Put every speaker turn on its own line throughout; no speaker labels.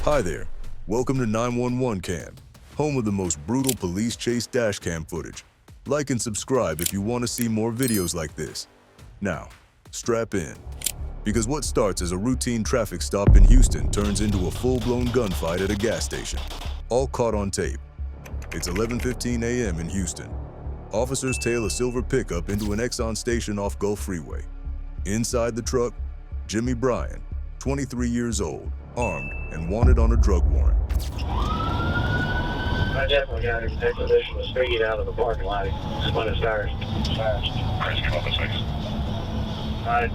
Hi there. Welcome to 911 Cam, home of the most brutal police chase dashcam footage. Like and subscribe if you want to see more videos like this. Now, strap in. Because what starts as a routine traffic stop in Houston turns into a full-blown gunfight at a gas station. All caught on tape. It's 11:15 a.m. in Houston. Officers tail a silver pickup into an Exxon station off Gulf Freeway. Inside the truck, Jimmy Bryan, 23 years old, armed and wanted on a drug warrant.
I definitely got him in position to speed out of the parking lot when it starts fast.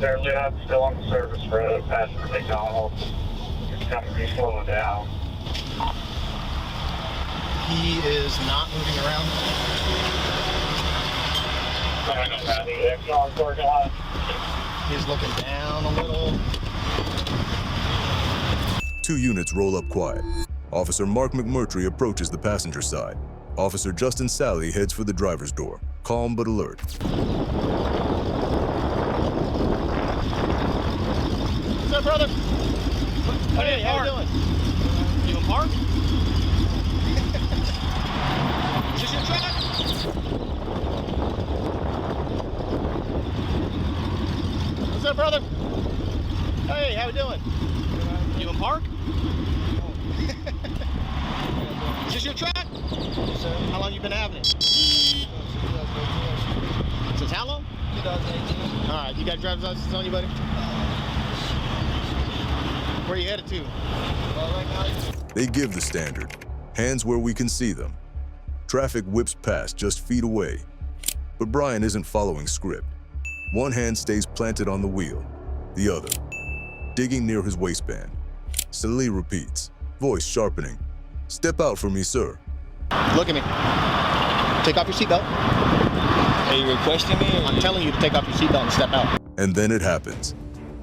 They're lit up, still on the service road, passing the McDonald's. It's kind of slowing down.
He is not moving around.
I don't know how the Exxon parking lot.
He's looking down a little.
2 units roll up quiet. Officer Mark McMurtry approaches the passenger side. Officer Justin Sally heads for the driver's door, calm but alert.
What's up, brother? Hey, how you doing? You in park? Is this your truck? What's up, brother? Hey, how you doing? You in park? Is this your truck? How long you been having it? Since how long? 2018. All right, you got driver's license on you, buddy? Where you headed to? Right now.
They give the standard, hands where we can see them. Traffic whips past just feet away. But Bryan isn't following script. One hand stays planted on the wheel, the other digging near his waistband. Sally repeats, voice sharpening. "Step out for me, sir."
Look at me. Take off your seatbelt.
Are you requesting me?
I'm telling you to take off your seatbelt and step out.
And then it happens.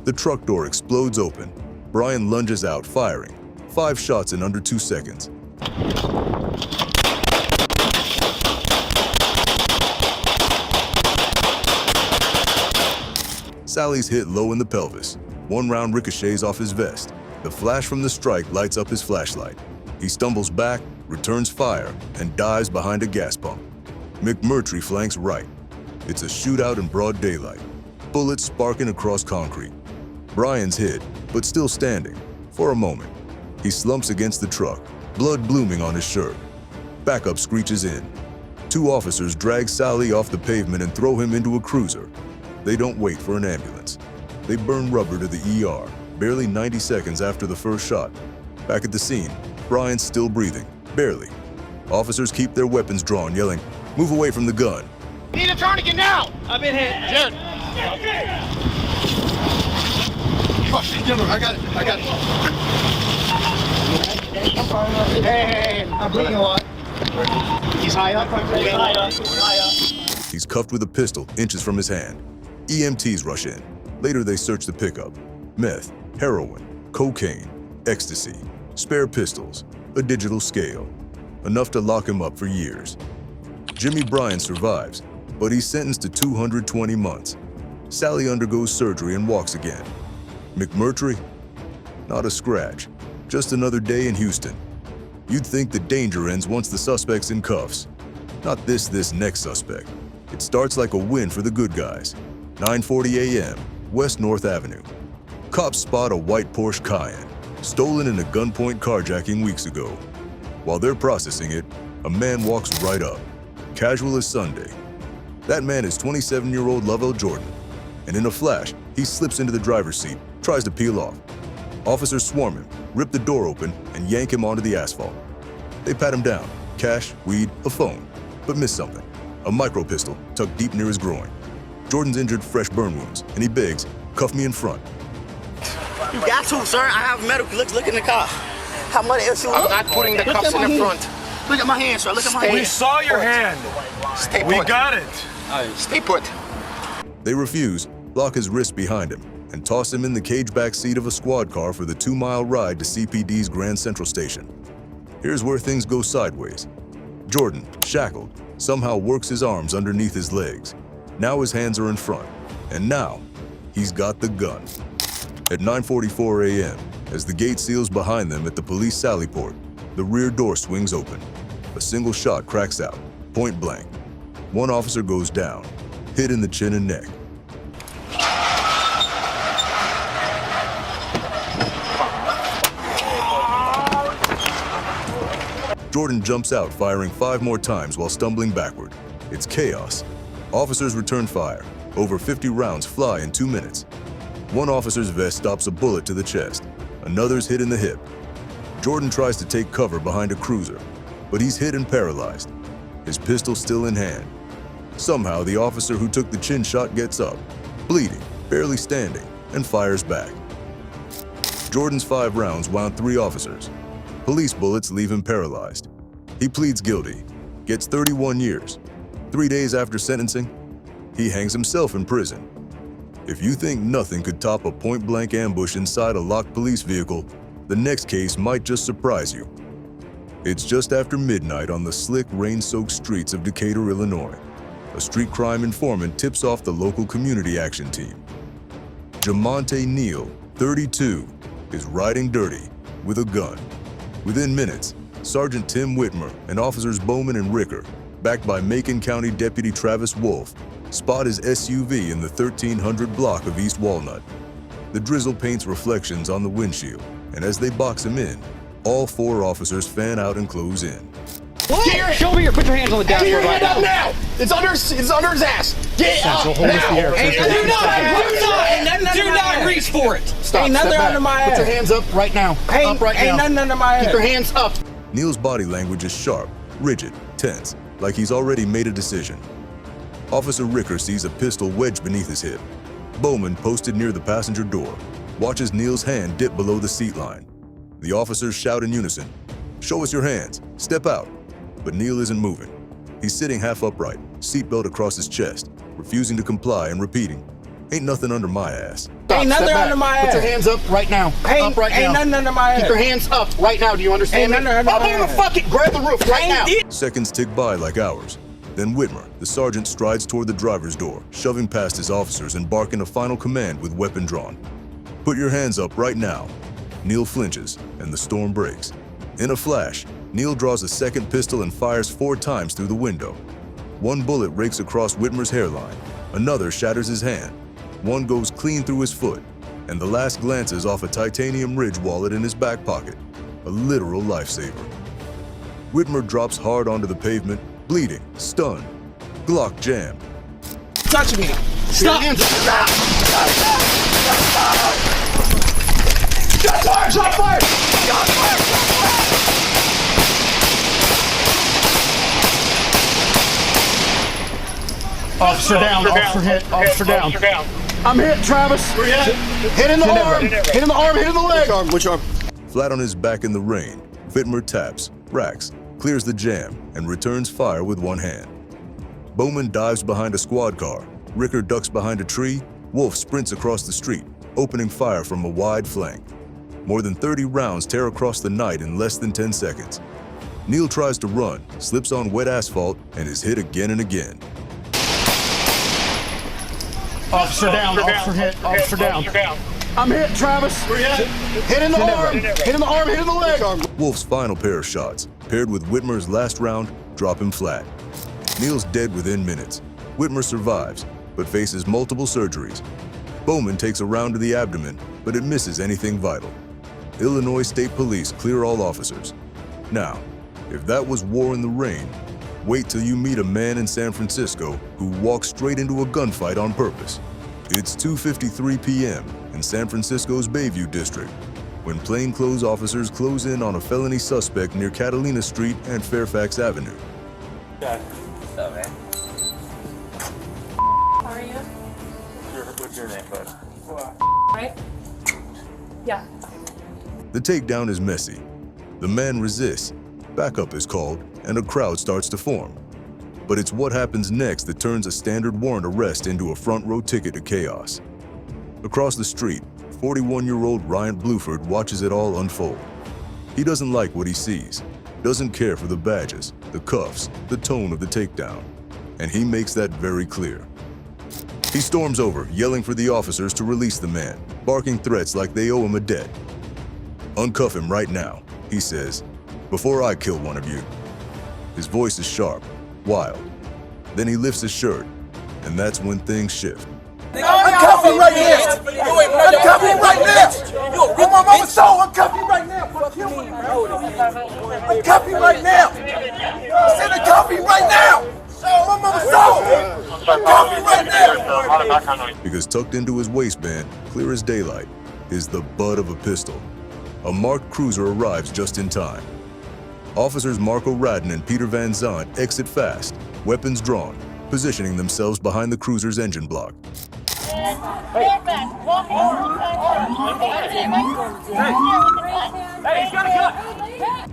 The truck door explodes open. Bryan lunges out, firing. 5 shots in under 2 seconds. Sally's hit low in the pelvis. 1 round ricochets off his vest. The flash from the strike lights up his flashlight. He stumbles back, returns fire, and dives behind a gas pump. McMurtry flanks right. It's a shootout in broad daylight. Bullets sparking across concrete. Bryan's hit, but still standing, for a moment. He slumps against the truck, blood blooming on his shirt. Backup screeches in. 2 officers drag Sally off the pavement and throw him into a cruiser. They don't wait for an ambulance. They burn rubber to the ER, barely 90 seconds after the first shot. Back at the scene, Bryan's still breathing, barely. Officers keep their weapons drawn, yelling, "Move away from the gun."
Need a tourniquet now!
I've been hit.
Jared! I got it. Hey, I'm bleeding a lot. He's high up.
He's cuffed with a pistol inches from his hand. EMTs rush in. Later they search the pickup. Meth, heroin, cocaine, ecstasy, spare pistols, a digital scale. Enough to lock him up for years. Jimmy Bryan survives, but he's sentenced to 220 months. Sally undergoes surgery and walks again. McMurtry? Not a scratch. Just another day in Houston. You'd think the danger ends once the suspect's in cuffs. Not this next suspect. It starts like a win for the good guys. 9:40 a.m., West North Avenue. Cops spot a white Porsche Cayenne, stolen in a gunpoint carjacking weeks ago. While they're processing it, a man walks right up, casual as Sunday. That man is 27-year-old Lovell Jordan, and in a flash, he slips into the driver's seat, tries to peel off. Officers swarm him, rip the door open, and yank him onto the asphalt. They pat him down, cash, weed, a phone, but miss something, a micro pistol tucked deep near his groin. Jordan's injured fresh burn wounds, and he begs, "Cuff me in front."
You got to, sir. I have medical. Look in the car. How much else you want?
I'm not putting the cuffs in the front.
Look at my hand, sir. Look at my hand.
We saw your hand.
Stay
We
put.
got it.
Stay put.
They refuse, lock his wrist behind him, and toss him in the cage-back seat of a squad car for the 2-mile ride to CPD's Grand Central Station. Here's where things go sideways. Jordan, shackled, somehow works his arms underneath his legs. Now his hands are in front, and now he's got the gun. At 9:44 a.m., As the gate seals behind them at the police sally port, the rear door swings open. A single shot cracks out, point blank. One officer goes down, hit in the chin and neck. Jordan jumps out, firing 5 more times while stumbling backward. It's chaos. Officers return fire. Over 50 rounds fly in 2 minutes. One officer's vest stops a bullet to the chest. Another's hit in the hip. Jordan tries to take cover behind a cruiser, but he's hit and paralyzed. His pistol still in hand. Somehow, the officer who took the chin shot gets up, bleeding, barely standing, and fires back. Jordan's 5 rounds wound 3 officers. Police bullets leave him paralyzed. He pleads guilty, gets 31 years. 3 days after sentencing, he hangs himself in prison. If you think nothing could top a point-blank ambush inside a locked police vehicle, the next case might just surprise you. It's just after midnight on the slick, rain-soaked streets of Decatur, Illinois. A street crime informant tips off the local community action team. Jamonte Neal, 32, is riding dirty with a gun. Within minutes, Sergeant Tim Whitmer and Officers Bowman and Ricker, backed by Macon County Deputy Travis Wolf, spot his SUV in the 1300 block of East Walnut. The drizzle paints reflections on the windshield, and as they box him in, all 4 officers fan out and close in.
What? Show me put your hands on the dashboard.
Get your hand up now! It's under his ass! Get up now!
Do not reach for it!
Stop,
ain't nothing
step back.
under my
Put
ass.
your hands up right now. Up right now.
Ain't nothing under my ass.
Keep your hands up.
Neal's body language is sharp, rigid, tense, like he's already made a decision. Officer Ricker sees a pistol wedged beneath his hip. Bowman, posted near the passenger door, watches Neal's hand dip below the seat line. The officers shout in unison, "Show us your hands, step out." But Neal isn't moving. He's sitting half upright, seatbelt across his chest, refusing to comply and repeating, "Ain't nothing under my ass."
Stop,
ain't nothing
step back.
under my ass.
Put your hands up right now. Up right now.
Ain't nothing under my ass.
Keep your hands up right now. Do you understand
Ain't
me?
nothing under
Up
my
on the
ass.
fucking grab the roof right now.
Seconds tick by like hours. Then Whitmer, the sergeant, strides toward the driver's door, shoving past his officers and barking a final command with weapon drawn. "Put your hands up right now." Neal flinches, and the storm breaks. In a flash, Neal draws a second pistol and fires 4 times through the window. One bullet rakes across Whitmer's hairline, another shatters his hand, one goes clean through his foot, and the last glances off a titanium Ridge wallet in his back pocket, a literal lifesaver. Whitmer drops hard onto the pavement, bleeding, stunned. Glock jammed.
Touch me. Stop.
Shot fire! Shot fire! Shot fire! Officer down, officer hit, officer down. I'm hit, Travis. Hit in the arm, hit in the arm, hit in the leg. Which arm?
Flat on his back in the rain, Whitmer taps, racks, clears the jam, and returns fire with one hand. Bowman dives behind a squad car. Ricker ducks behind a tree. Wolf sprints across the street, opening fire from a wide flank. More than 30 rounds tear across the night in less than 10 seconds. Neal tries to run, slips on wet asphalt, and is hit again and again.
Officer down, officer hit, officer down. I'm hit, Travis. Hit in the arm, hit in the arm, hit in the leg.
Wolf's final pair of shots, paired with Whitmer's last round, drop him flat. Neal's dead within minutes. Whitmer survives, but faces multiple surgeries. Bowman takes a round to the abdomen, but it misses anything vital. Illinois State Police clear all officers. Now, if that was war in the rain, wait till you meet a man in San Francisco who walks straight into a gunfight on purpose. It's 2:53 p.m. in San Francisco's Bayview district, when plainclothes officers close in on a felony suspect near Catalina Street and Fairfax Avenue.
What's up, man?
How are you?
What's your name, bud?
Right? Yeah.
The takedown is messy. The man resists, backup is called, and a crowd starts to form. But it's what happens next that turns a standard warrant arrest into a front row ticket to chaos. Across the street, 41-year-old Ryan Bluford watches it all unfold. He doesn't like what he sees, doesn't care for the badges, the cuffs, the tone of the takedown, and he makes that very clear. He storms over, yelling for the officers to release the man, barking threats like they owe him a debt. "Uncuff him right now," he says, "before I kill one of you." His voice is sharp, wild. Then he lifts his shirt, and that's when things shift.
Uncuff me right now! Uncuff me right now! On my mama's soul, uncuff me right now! Uncuff me right now! I said uncuff me right now! On my mama's soul! Uncuff me right now!
Because tucked into his waistband, clear as daylight, is the butt of a pistol. A marked cruiser arrives just in time. Officers Marco Radden and Peter Van Zandt exit fast, weapons drawn, positioning themselves behind the cruiser's engine block.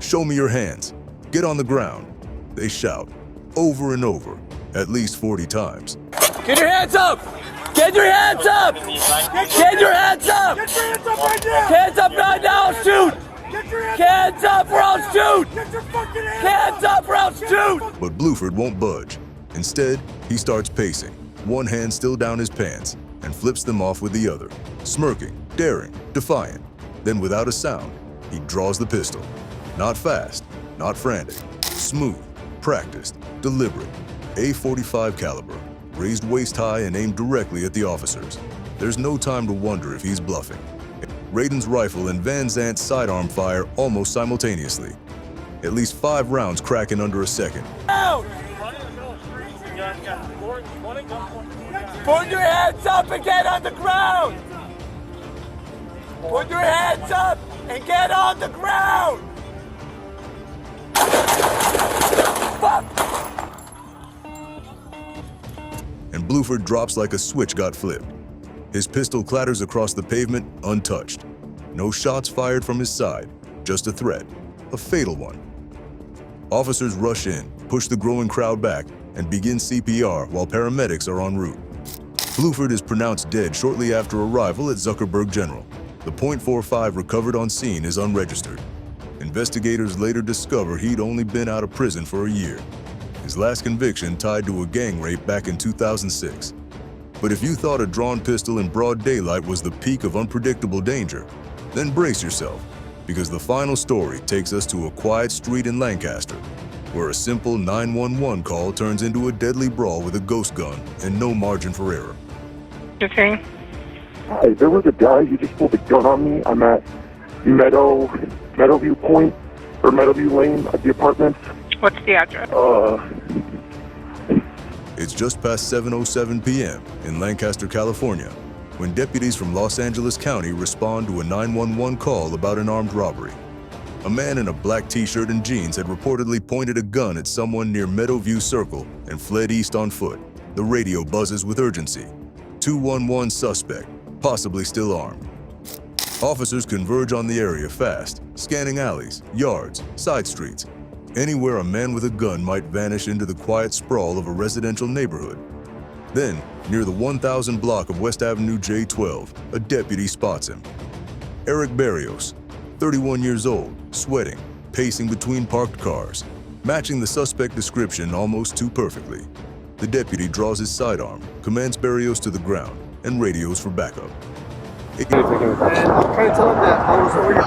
"Show me your hands. Get on the ground," they shout, over and over, at least 40 times.
Get your hands up! Get your hands up! Get your hands up! Get your hands up right now! Hands up right now, I'll shoot! Hands up or I'll shoot! Hands up or I'll shoot!
But Bluford won't budge. Instead, he starts pacing, one hand still down his pants, and flips them off with the other, smirking, daring, defiant. Then without a sound, he draws the pistol. Not fast, not frantic, smooth, practiced, deliberate, .45 caliber, raised waist high and aimed directly at the officers. There's no time to wonder if he's bluffing. Radin's rifle and Van Zandt's sidearm fire almost simultaneously. At least 5 rounds crack in under a second.
Out! Put your hands up and get on the ground! Put your hands up and get on the ground! Fuck!
And Bluford drops like a switch got flipped. His pistol clatters across the pavement untouched. No shots fired from his side, just a threat, a fatal one. Officers rush in, push the growing crowd back, and begin CPR while paramedics are en route. Bluford is pronounced dead shortly after arrival at Zuckerberg General. The .45 recovered on scene is unregistered. Investigators later discover he'd only been out of prison for a year. His last conviction tied to a gang rape back in 2006. But if you thought a drawn pistol in broad daylight was the peak of unpredictable danger, then brace yourself, because the final story takes us to a quiet street in Lancaster, where a simple 911 call turns into a deadly brawl with a ghost gun and no margin for error.
Okay.
Hi, there was a guy who just pulled a gun on me. I'm at Meadowview Point, or Meadowview Lane at the apartments.
What's the address?
It's just past 7:07 p.m. in Lancaster, California, when deputies from Los Angeles County respond to a 911 call about an armed robbery. A man in a black t-shirt and jeans had reportedly pointed a gun at someone near Meadowview Circle and fled east on foot. The radio buzzes with urgency. 211 suspect, possibly still armed. Officers converge on the area fast, scanning alleys, yards, side streets, anywhere a man with a gun might vanish into the quiet sprawl of a residential neighborhood. Then, near the 1000 block of West Avenue J12, a deputy spots him. Eric Barrios, 31 years old, sweating, pacing between parked cars, matching the suspect description almost too perfectly. The deputy draws his sidearm, commands Barrios to the ground, and radios for backup.
Trying to tell him that I was over here.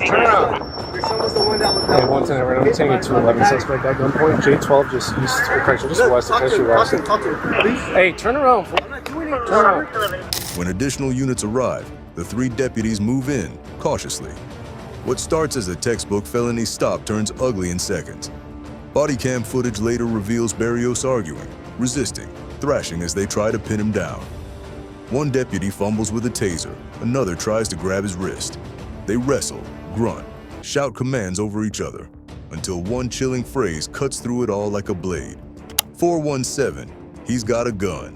Turn around.
Hey, 110, right? I'm taking a 211 suspect at gunpoint. J12 just east, or correction, just west of Country West. Hey, turn around. Turn around.
When additional units arrive, the 3 deputies move in, cautiously. What starts as a textbook felony stop turns ugly in seconds. Bodycam footage later reveals Barrios arguing, resisting, thrashing as they try to pin him down. One deputy fumbles with a taser, another tries to grab his wrist. They wrestle, grunt, shout commands over each other, until one chilling phrase cuts through it all like a blade. 417, he's got a gun.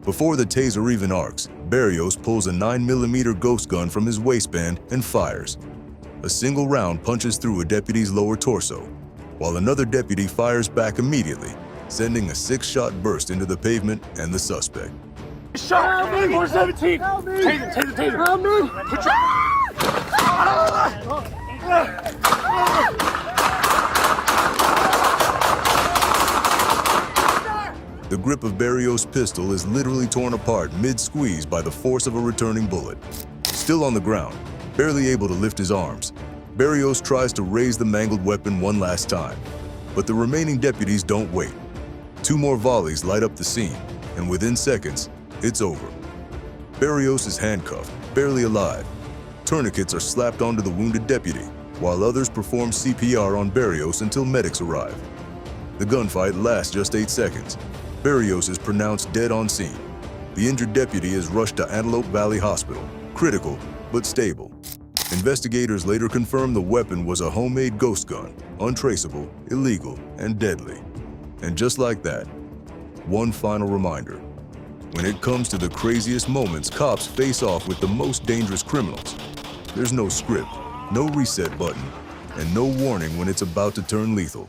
Before the taser even arcs, Barrios pulls a 9mm ghost gun from his waistband and fires. A single round punches through a deputy's lower torso, while another deputy fires back immediately, sending a 6-shot burst into the pavement and the suspect.
Shot me! 417! Taser, taser, taser! Help me! Put your...
The grip of Barrios' pistol is literally torn apart mid-squeeze by the force of a returning bullet. Still on the ground, Barely able to lift his arms, Barrios tries to raise the mangled weapon one last time, but the remaining deputies don't wait. 2 more volleys light up the scene, and within seconds, it's over. Barrios is handcuffed, barely alive. Tourniquets are slapped onto the wounded deputy, while others perform CPR on Barrios until medics arrive. The gunfight lasts just 8 seconds. Barrios is pronounced dead on scene. The injured deputy is rushed to Antelope Valley Hospital, critical but stable. Investigators later confirmed the weapon was a homemade ghost gun, untraceable, illegal, and deadly. And just like that, one final reminder. When it comes to the craziest moments cops face off with the most dangerous criminals, there's no script, no reset button, and no warning when it's about to turn lethal.